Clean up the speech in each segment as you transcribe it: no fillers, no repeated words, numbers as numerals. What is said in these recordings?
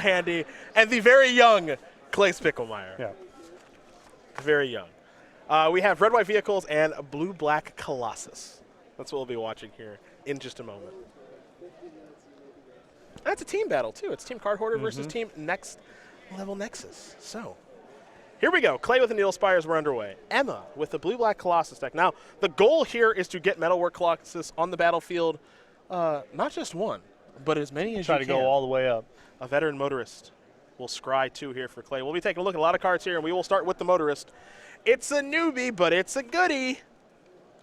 Handy, and the very young Clay Spicklemire. Yeah. Very young. We have red-white vehicles and blue-black Colossus. That's what we'll be watching here in just a moment. That's a team battle, too. It's Team Card Hoarder versus Team Next Level Nexus. So, here we go. Clay with the Needle Spires, we're underway. Emma with the blue-black Colossus deck. Now, the goal here is to get Metalwork Colossus on the battlefield, not just one, but as many as you can. Try to go all the way up. A veteran motorist will scry 2 here for Clay. We'll be taking a look at a lot of cards here, and we will start with the motorist. It's a newbie, but it's a goodie.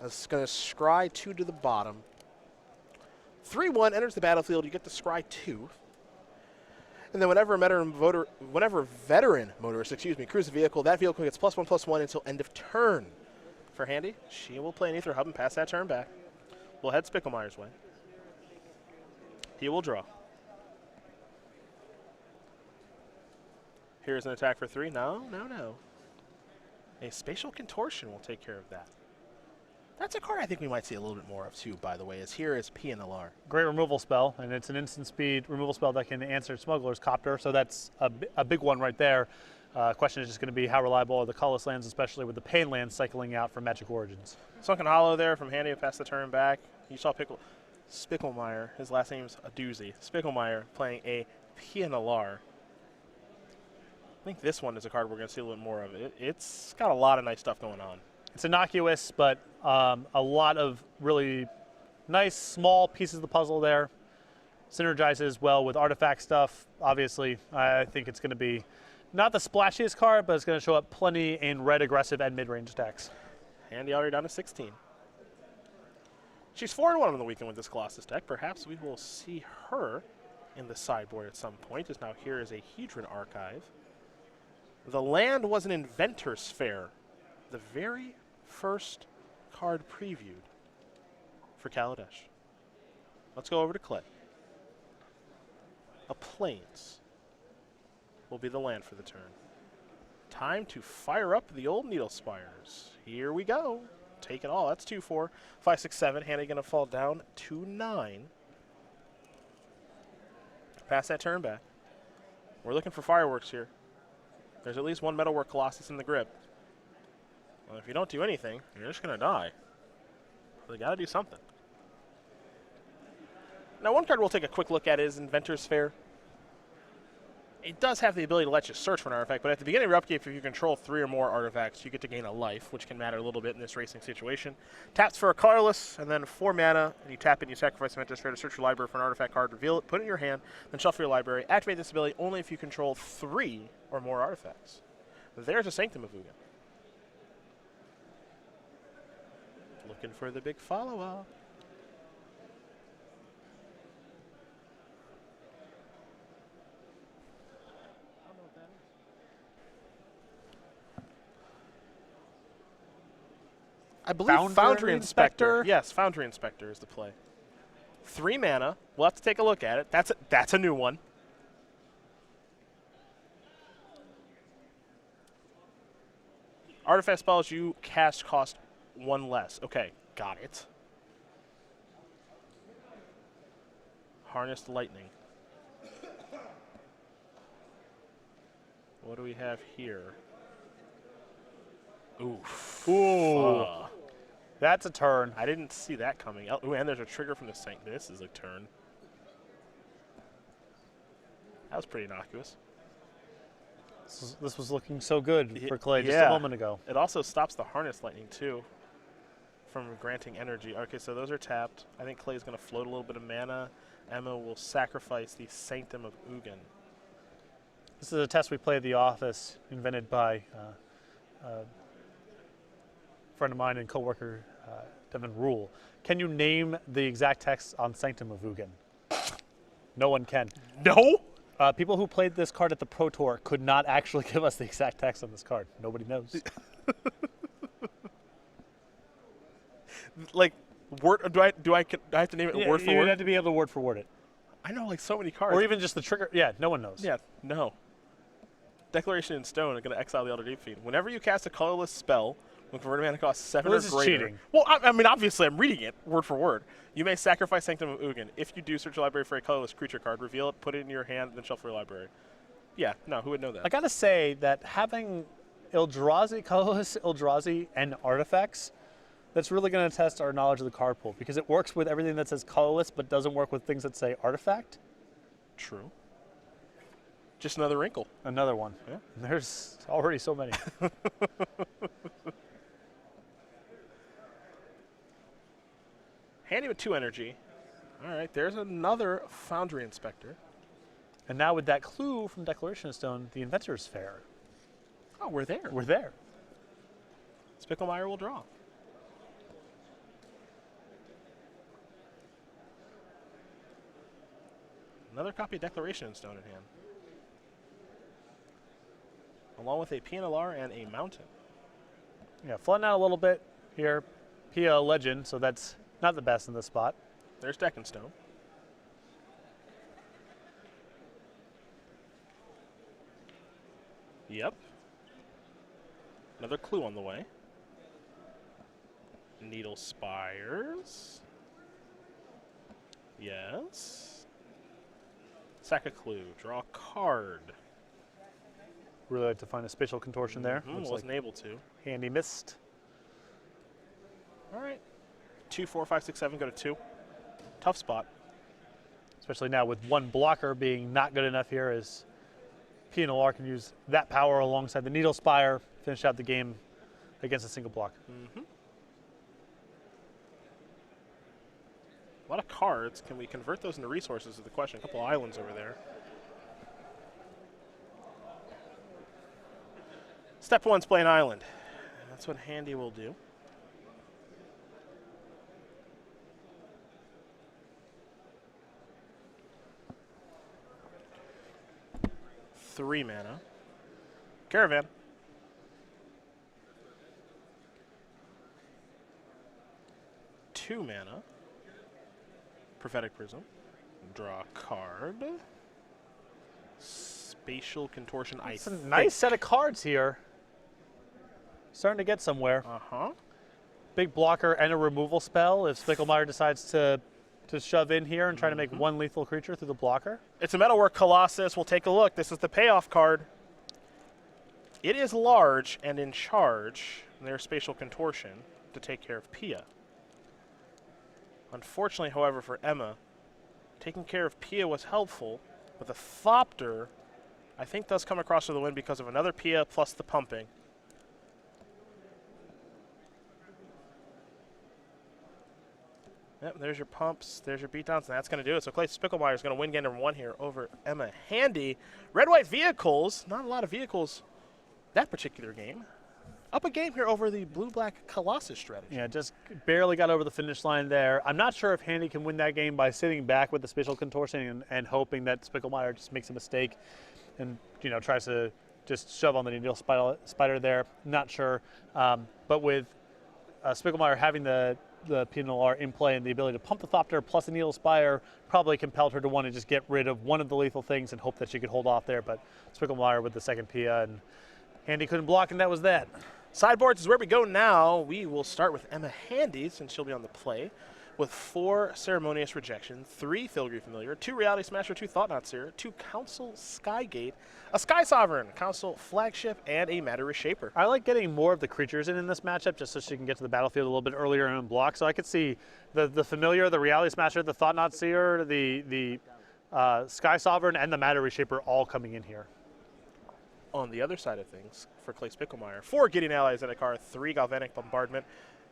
It's going to scry 2 to the bottom. 3-1 enters the battlefield. You get to scry 2. And then whenever veteran motorist, cruise a vehicle, that vehicle gets +1/+1 until end of turn. For Handy, she will play an Ether Hub and pass that turn back. We'll head Spicklemire's way. He will draw. Here's an attack for 3. No. A Spatial Contortion will take care of that. That's a card I think we might see a little bit more of, too, by the way, as here is PNLR. Great removal spell, and it's an instant speed removal spell that can answer Smuggler's Copter, so that's a big one right there. Question is just going to be how reliable are the colorless lands, especially with the Pain lands cycling out from Magic Origins. Sunken Hollow there from Handy to pass the turn back. You saw Spicklemire, his last name's a doozy. Spicklemire playing a PNLR. I think this one is a card we're going to see a little bit more of. It's got a lot of nice stuff going on. It's innocuous, but a lot of really nice small pieces of the puzzle there. Synergizes well with artifact stuff. Obviously, I think it's going to be not the splashiest card, but it's going to show up plenty in red aggressive and mid-range decks. Handy already down to 16. She's 4-1 on the weekend with this Colossus deck. Perhaps we will see her in the sideboard at some point, as now here is a Hedron Archive. The land was an Inventor's Fair, the very first card previewed for Kaladesh. Let's go over to Clay. A Plains will be the land for the turn. Time to fire up the old Needle Spires. Here we go. Take it all. That's 2-4. 5, 6, 7. Handy going to fall down to 9. Pass that turn back. We're looking for fireworks here. There's at least one Metalwork Colossus in the grip. Well, if you don't do anything, you're just going to die. So they got to do something. Now, one card we'll take a quick look at is Inventor's Fair. It does have the ability to let you search for an artifact, but at the beginning of your upkeep, if you control 3 or more artifacts, you get to gain a life, which can matter a little bit in this racing situation. Taps for a colorless, and then 4 mana, and you tap it and you sacrifice Inventor's Fair to search your library for an artifact card, reveal it, put it in your hand, then shuffle your library. Activate this ability only if you control 3 or more artifacts. There's a Sanctum of Ugin. Looking for the big follow-up. I believe Foundry Inspector. Yes, Foundry Inspector is the play. 3 mana. We'll have to take a look at it. That's a new one. Artifact spells you cast cost 1 less. Okay, got it. Harnessed Lightning. What do we have here? Oof. Ooh. That's a turn. I didn't see that coming. Ooh, and there's a trigger from the Saint. This is a turn. That was pretty innocuous. This was looking so good for Clay just a moment ago. It also stops the Harness Lightning, too, from granting energy. Okay, so those are tapped. I think Clay's going to float a little bit of mana. Emma will sacrifice the Sanctum of Ugin. This is a test we play at the office, invented by a friend of mine and coworker, Devin Rule. Can you name the exact text on Sanctum of Ugin? No one can. No? People who played this card at the Pro Tour could not actually give us the exact text on this card. Nobody knows. Like, word? Do I have to name it word for word? You have to be able to word for word it. I know, like, so many cards. Or even just the trigger. Yeah, no one knows. Yeah, no. Declaration in Stone is going to exile the Elder Deep Fiend. Whenever you cast a colorless spell, when converted mana costs 7 or greater. This is cheating. Well, I mean, obviously, I'm reading it word for word. You may sacrifice Sanctum of Ugin. If you do, search your library for a colorless creature card, reveal it, put it in your hand, then shuffle your library. Yeah, no, who would know that? I gotta say that having Eldrazi, colorless Eldrazi, and artifacts, that's really gonna test our knowledge of the card pool because it works with everything that says colorless but doesn't work with things that say artifact. True. Just another wrinkle. Another one. Yeah. There's already so many. Handy with 2 energy. All right, there's another Foundry Inspector. And now with that clue from Declaration of Stone, the Inventor's Fair. Oh, we're there. We're there. Spicklemire will draw. Another copy of Declaration of Stone in hand. Along with a PNLR and a Mountain. Yeah, flooding out a little bit here. Pia Legend, so that's not the best in this spot. There's Deck and Stone. Yep. Another clue on the way. Needle Spires. Yes. Sack a clue. Draw a card. Really like to find a spatial contortion there. Looks Wasn't like able to. handy missed. All right. 2, 4, 5, 6, 7. Go to 2. Tough spot. Especially now with one blocker being not good enough here, as PNLR can use that power alongside the Needle Spire, finish out the game against a single block. A lot of cards. Can we convert those into resources is the question. A couple islands over there. Step 1's play an island. That's what Handy will do. Three mana. Caravan. Two mana. Prophetic Prism. Draw a card. Spatial Contortion. It's a nice set of cards here. Starting to get somewhere. Uh-huh. Big blocker and a removal spell if Spicklemire decides to shove in here and try to make one lethal creature through the blocker. It's a Metalwork Colossus. We'll take a look. This is the payoff card. It is large and in charge. And there's Spatial Contortion to take care of Pia. Unfortunately, however, for Emma, taking care of Pia was helpful, but the Thopter, I think, does come across to the win because of another Pia plus the pumping. Yep, there's your pumps, there's your beatdowns, and that's going to do it. So Clay Spicklemire is going to win game number 1 here over Emma Handy. Red-white vehicles, not a lot of vehicles that particular game. Up a game here over the blue-black Colossus strategy. Yeah, just barely got over the finish line there. I'm not sure if Handy can win that game by sitting back with the Spatial Contortion and hoping that Spicklemire just makes a mistake and, you know, tries to just shove on the Needle Spider there. Not sure. But with Spicklemire having the PNLR in play and the ability to pump the Thopter plus the Needle Spire probably compelled her to want to just get rid of one of the lethal things and hope that she could hold off there. But Spicklemire with the second Pia, and Handy couldn't block, and that was that. Sideboards is where we go now. We will start with Emma Handy, since she'll be on the play, with 4 Ceremonious Rejection, 3 Filigree Familiar, 2 Reality Smasher, 2 Thought-Knot Seer, 2 Council Skygate, a Sky Sovereign, Council Flagship, and a Matter Reshaper. I like getting more of the creatures in this matchup just so she can get to the battlefield a little bit earlier and block. So I could see the Familiar, the Reality Smasher, the Thought-Knot Seer, the Sky Sovereign, and the Matter Reshaper all coming in here. On the other side of things, for Clay Spicklemire, 4 Gideon Allies in a car, 3 Galvanic Bombardment,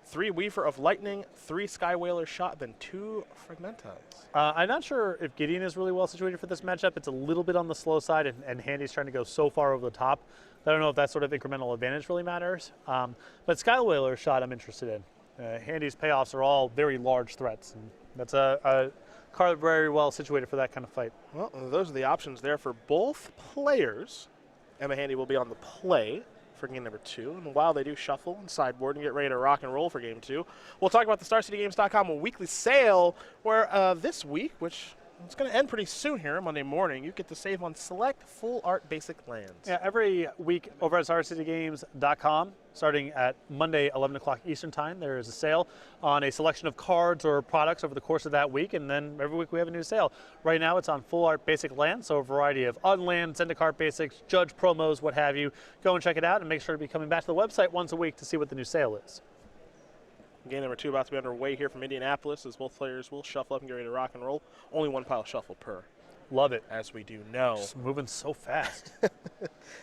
3 Weaver of Lightning, 3 Sky Whaler Shot, then 2 Fragmentize. I'm not sure if Gideon is really well situated for this matchup. It's a little bit on the slow side, and Handy's trying to go so far over the top. I don't know if that sort of incremental advantage really matters. But Sky Whaler Shot I'm interested in. Handy's payoffs are all very large threats, and that's a card very well situated for that kind of fight. Well, those are the options there for both players. Emma Handy will be on the play for game number 2. And while they do shuffle and sideboard and get ready to rock and roll for game 2, we'll talk about the StarCityGames.com weekly sale, where this week, which it's going to end pretty soon here, Monday morning. You get to save on select full art basic lands. Yeah, every week over at StarCityGames.com, starting at Monday, 11 o'clock Eastern Time, there is a sale on a selection of cards or products over the course of that week, and then every week we have a new sale. Right now it's on full art basic lands, so a variety of unland, Zendikar basics, Judge promos, what have you. Go and check it out, and make sure to be coming back to the website once a week to see what the new sale is. Game number 2 about to be underway here from Indianapolis as both players will shuffle up and get ready to rock and roll. Only one pile shuffle per. Love it. As we do know. Just moving so fast.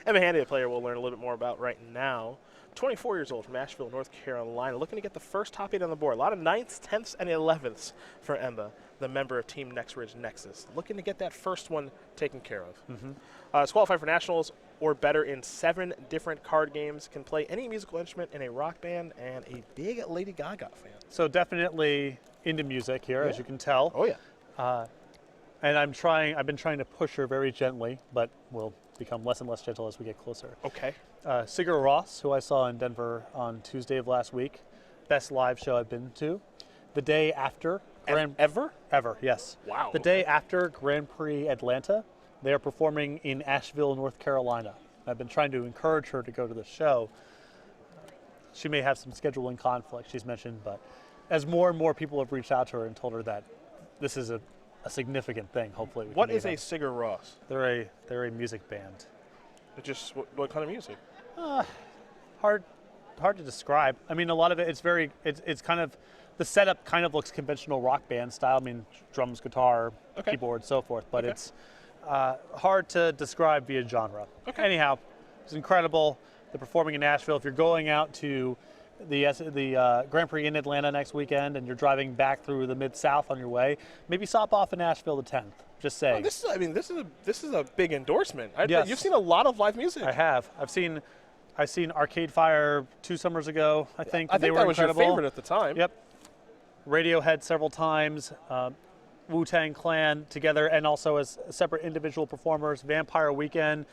Emma Handy, a player we'll learn a little bit more about right now. 24 years old from Asheville, North Carolina, looking to get the first top 8 on the board. A lot of 9ths, 10ths, and 11ths for Emma, the member of Team Next Ridge Nexus. Looking to get that first one taken care of. Is qualified for nationals or better in 7 different card games. Can play any musical instrument in a rock band, and a big Lady Gaga fan. So definitely into music here, as you can tell. Oh, yeah. And I've been trying to push her very gently, but will become less and less gentle as we get closer. Okay. Sigur Rós, who I saw in Denver on Tuesday of last week. Best live show I've been to. The day after. Ever? Ever, yes. Wow. The day after Grand Prix Atlanta, they are performing in Asheville, North Carolina. I've been trying to encourage her to go to the show. She may have some scheduling conflict, she's mentioned, but as more and more people have reached out to her and told her that this is a significant thing, hopefully. What is a Sigur Rós? They're a music band. Just what kind of music? Hard to describe. I mean, a lot of it, it's kind of, the setup kind of looks conventional rock band style. I mean, drums, guitar, keyboard, so forth, but it's hard to describe via genre. Okay. Anyhow, it's incredible. They're performing in Nashville. If you're going out to the Grand Prix in Atlanta next weekend and you're driving back through the Mid-South on your way, maybe stop off in Nashville the 10th. Just saying. This is a big endorsement. Yes. You've seen a lot of live music. I have. I've seen Arcade Fire 2 summers ago, I think. I think they were that was incredible. your favorite at the time. Yep. Radiohead several times, Wu-Tang Clan together, and also as separate individual performers. Vampire Weekend,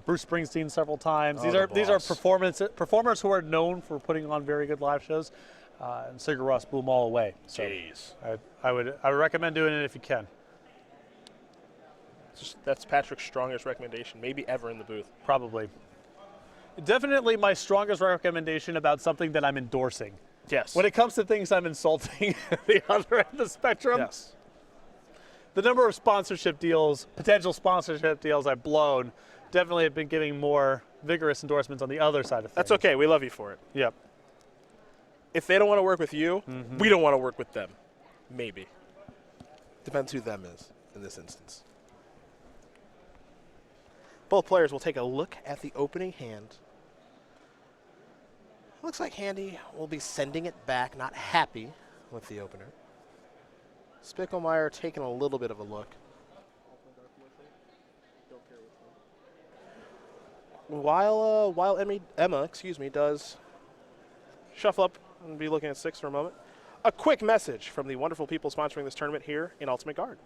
Bruce Springsteen several times. These are performers who are known for putting on very good live shows, and Sigur Rós blew them all away. So Jeez. I would recommend doing it if you can. That's Patrick's strongest recommendation, maybe ever in the booth. Probably. Definitely my strongest recommendation about something that I'm endorsing. Yes. When it comes to things I'm insulting the other end of the spectrum, yes. The number of sponsorship deals, potential sponsorship deals I've blown, definitely have been giving more vigorous endorsements on the other side of things. That's okay. We love you for it. Yep. If they don't want to work with you, we don't want to work with them. Maybe. Depends who them is in this instance. Both players will take a look at the opening hand. Looks like Handy will be sending it back, not happy with the opener. Spicklemire taking a little bit of a look. While Emma does shuffle up and be looking at 6 for a moment, a quick message from the wonderful people sponsoring this tournament here in Ultimate Guard.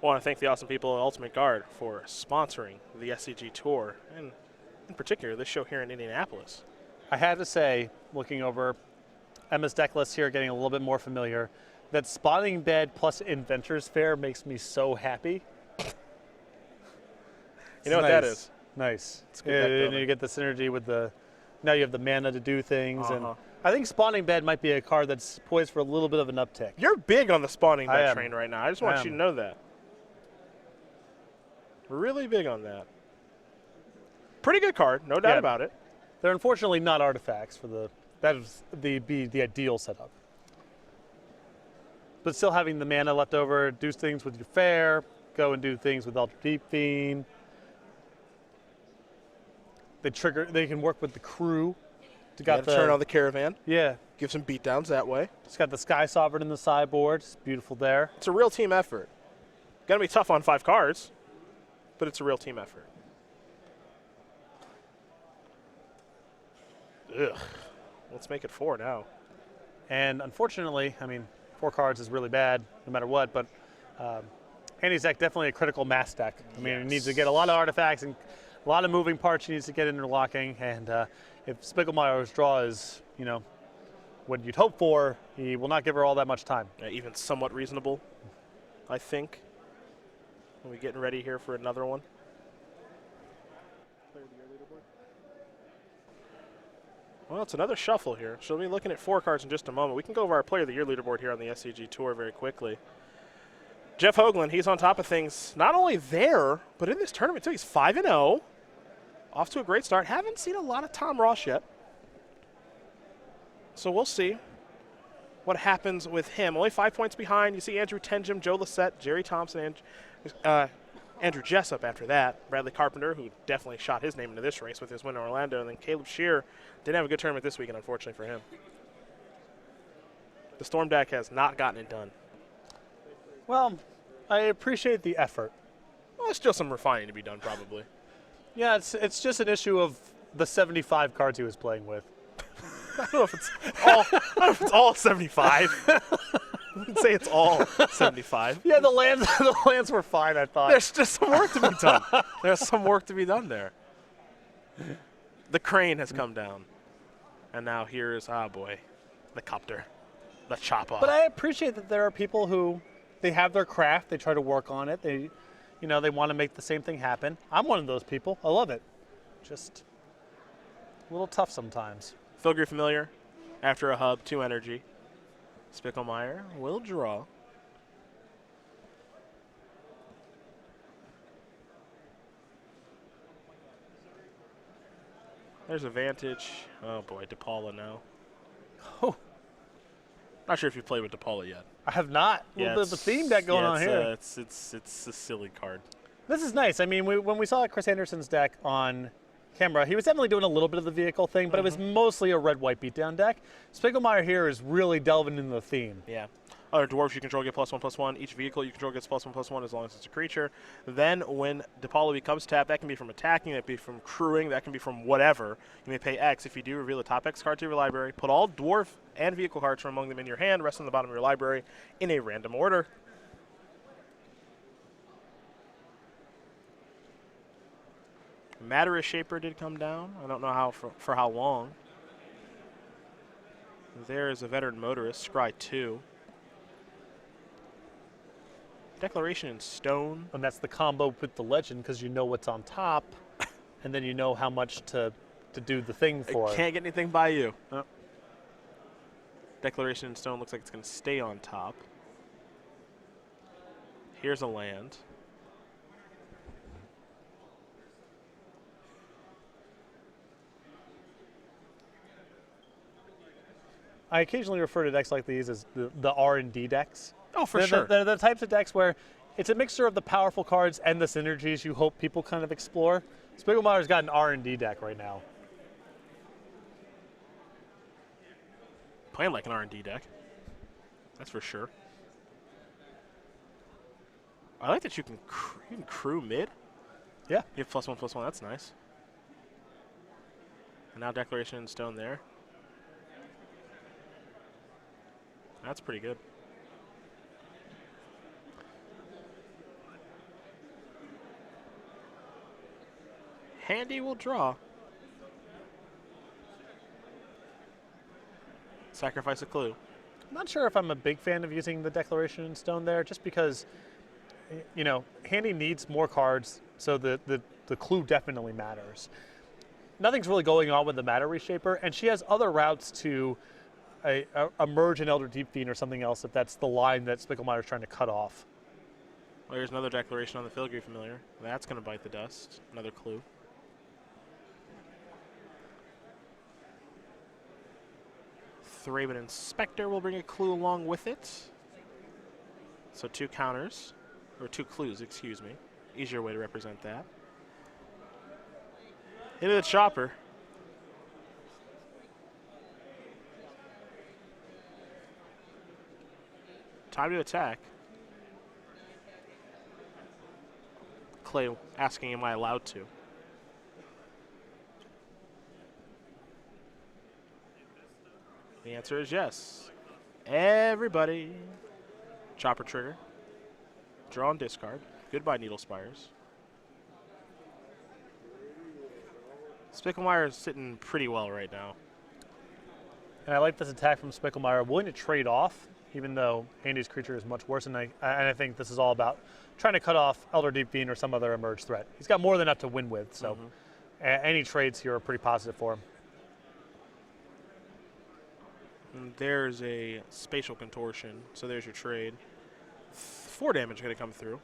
I want to thank the awesome people at Ultimate Guard for sponsoring the SCG Tour, and in particular, this show here in Indianapolis. I had to say, looking over Emma's deck list here, getting a little bit more familiar, that Spawning Bed plus Inventors Fair makes me so happy. You know what that is? Nice. It's good deck And building. you get the synergy with now you have the mana to do things. And I think Spawning Bed might be a card that's poised for a little bit of an uptick. You're big on the Spawning I Bed am. train right now. I just want you to know that. Really big on that. Pretty good card, no doubt about it. They're unfortunately not artifacts that is the ideal setup. But still having the mana left over, do things with your fair, go and do things with Ultra Deep Fiend. They can work with the crew. To Turn on the caravan. Yeah. Give some beatdowns that way. It's got the Sky Sovereign in the sideboard. It's beautiful there. It's a real team effort. Gonna be tough on 5 cards, but it's a real team effort. Ugh. Let's make it 4 now. And unfortunately, I mean, 4 cards is really bad no matter what, but Andy's deck definitely a critical mass deck. I mean, It needs to get a lot of artifacts and a lot of moving parts. He needs to get interlocking, and if Spicklemire's draw is, what you'd hope for, he will not give her all that much time. Even somewhat reasonable, I think. Are we getting ready here for another one? Well, it's another shuffle here. She'll be looking at 4 cards in just a moment. We can go over our Player of the Year leaderboard here on the SCG Tour very quickly. Jeff Hoagland, he's on top of things not only there, but in this tournament too. He's 5-0. Off to a great start. Haven't seen a lot of Tom Ross yet. So we'll see what happens with him. Only 5 points behind. You see Andrew Tenjum, Joe Lissette, Jerry Thompson, and Andrew Jessup after that. Bradley Carpenter, who definitely shot his name into this race with his win in Orlando. And then Caleb Shear didn't have a good tournament this weekend, unfortunately for him. The Storm deck has not gotten it done. Well, I appreciate the effort. Well, there's still some refining to be done, probably. Yeah, it's just an issue of the 75 cards he was playing with. I don't know if it's all 75. I wouldn't say it's all 75. Yeah, the lands were fine, I thought. There's just some work to be done. There's some work to be done there. The crane has come down. And now here's, the copter, the chopper. But I appreciate that there are people who, they have their craft, they try to work on it, they want to make the same thing happen. I'm one of those people. I love it. Just a little tough sometimes. Filgry Familiar, after a hub, 2 energy. Spicklemire will draw. There's a Vantage. Oh boy, DePaula now. Oh. Not sure if you've played with DePaula yet. I have not. A little bit of a theme deck going on here. It's a silly card. This is nice. I mean, when we saw Chris Anderson's deck on camera, he was definitely doing a little bit of the vehicle thing, but it was mostly a red-white beatdown deck. Spicklemire here is really delving into the theme. Yeah. Other dwarves you control get +1/+1. Each vehicle you control gets +1/+1 as long as it's a creature. Then when DePaula becomes tapped, that can be from attacking, that can be from crewing, that can be from whatever. You may pay X. If you do, reveal the top X card to your library. Put all dwarf and vehicle cards from among them in your hand, rest on the bottom of your library in a random order. Matterist Shaper did come down. I don't know how for how long. There is a Veteran Motorist, Scry 2. Declaration in Stone. And that's the combo with the Legend, because you know what's on top, and then you know how much to do the thing for. Can't get anything by you. No. Declaration in Stone looks like it's going to stay on top. Here's a land. I occasionally refer to decks like these as the R&D decks. Oh, for sure. They're the types of decks where it's a mixture of the powerful cards and the synergies you hope people kind of explore. Spicklemire's got an R&D deck right now. Playing like an R&D deck. That's for sure. I like that you can crew mid. Yeah. You have +1/+1. That's nice. And now Declaration in Stone there. That's pretty good. Handy will draw. Sacrifice a clue. I'm not sure if I'm a big fan of using the Declaration in Stone there, just because, Handy needs more cards, so the clue definitely matters. Nothing's really going on with the Matter Reshaper, and she has other routes to a merge in Elder Deep Fiend or something else if that's the line that Spicklemire is trying to cut off. Well, here's another Declaration on the Filgry Familiar. That's going to bite the dust. Another clue. Thraben Inspector will bring a clue along with it. So 2 counters, or 2 clues, excuse me. Easier way to represent that. Into the chopper. Time to attack. Clay asking, am I allowed to? The answer is yes. Everybody. Chopper trigger. Draw and discard. Goodbye, Needle Spires. Spicklemire is sitting pretty well right now. And I like this attack from Spicklemire, willing to trade off, even though Andy's creature is much worse. And I think this is all about trying to cut off Elder Deep Fiend or some other emerged threat. He's got more than enough to win with, so any trades here are pretty positive for him. And there's a Spatial Contortion, so there's your trade. 4 damage going to come through.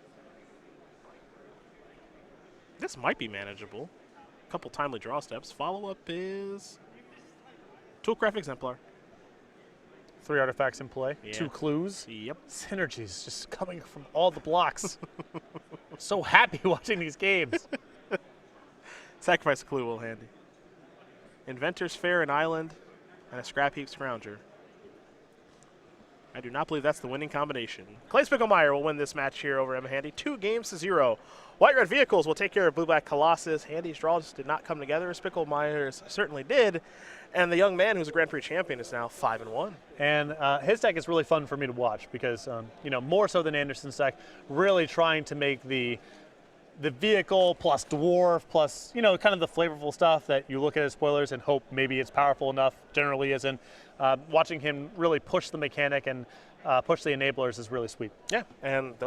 This might be manageable. A couple timely draw steps. Follow-up is Toolcraft Exemplar. 3 artifacts in play, Yeah. 2 clues. Yep. Synergies just coming from all the blocks. So happy watching these games. Sacrifice a clue will handy. Inventor's Fair and Island, and a Scrap Heap Scrounger. I do not believe that's the winning combination. Clay Spicklemire will win this match here over Emma Handy, 2-0. White-Red Vehicles will take care of Blue-Black Colossus. Handy's draws did not come together. Spicklemire's certainly did. And the young man who's a Grand Prix champion is now 5-1. And his deck is really fun for me to watch because, more so than Anderson's deck, really trying to make the vehicle plus dwarf plus, kind of the flavorful stuff that you look at as spoilers and hope maybe it's powerful enough, generally isn't. Watching him really push the mechanic and push the enablers is really sweet. Yeah, and those